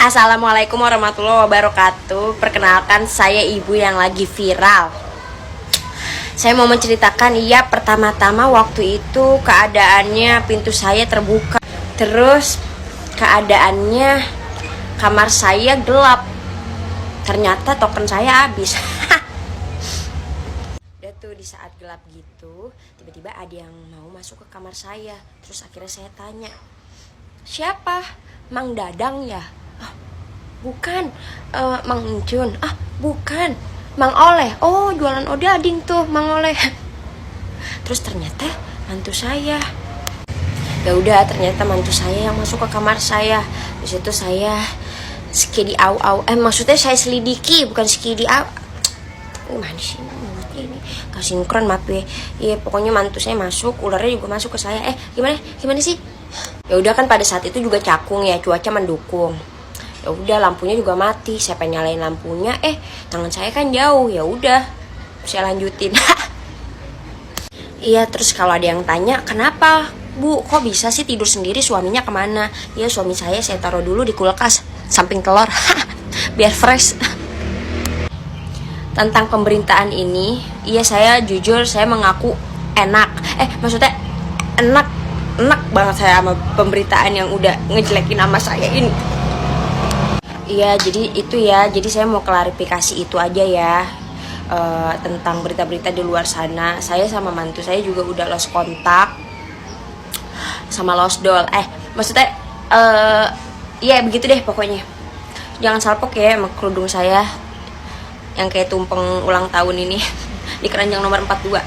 Assalamualaikum warahmatullahi wabarakatuh. Perkenalkan, saya ibu yang lagi viral. Saya mau menceritakan, pertama-tama waktu itu keadaannya pintu saya terbuka. Terus keadaannya kamar saya gelap. Ternyata token saya habis. Udah tuh di saat gelap gitu, tiba-tiba ada yang mau masuk ke kamar saya. Terus akhirnya saya tanya, siapa? Mang Dadang ya? Bukan. Mang Encun. Bukan. Mang Oleh. Oh, jualan odading tuh Mang Oleh. Terus ternyata mantu saya. Ya udah, ternyata mantu saya yang masuk ke kamar saya. Di situ saya skidi au. Maksudnya saya selidiki, bukan skidi au. Gimana sih ini? Gak sinkron, maaf ya. Iya, pokoknya mantu saya masuk, ularnya juga masuk ke saya. Gimana sih? Ya udah, kan pada saat itu juga cakung ya, cuaca mendukung. Ya udah, lampunya juga mati. Saya pengen nyalain lampunya, tangan saya kan jauh. Ya udah, saya lanjutin. Iya, terus kalau ada yang tanya, kenapa Bu, kok bisa sih tidur sendiri, suaminya kemana? Ya, suami saya taruh dulu di kulkas samping telur. Biar fresh. Tentang pemberitaan ini, saya jujur, saya mengaku enak. Maksudnya enak banget saya sama pemberitaan yang udah ngejelekin nama saya ini. Iya, jadi itu ya. Jadi saya mau klarifikasi itu aja ya. Tentang berita-berita di luar sana. Saya sama mantu saya juga udah lost kontak sama lost doll. Maksudnya begitu deh pokoknya. Jangan salpok ya sama kerudung saya yang kayak tumpeng ulang tahun ini di keranjang nomor 42.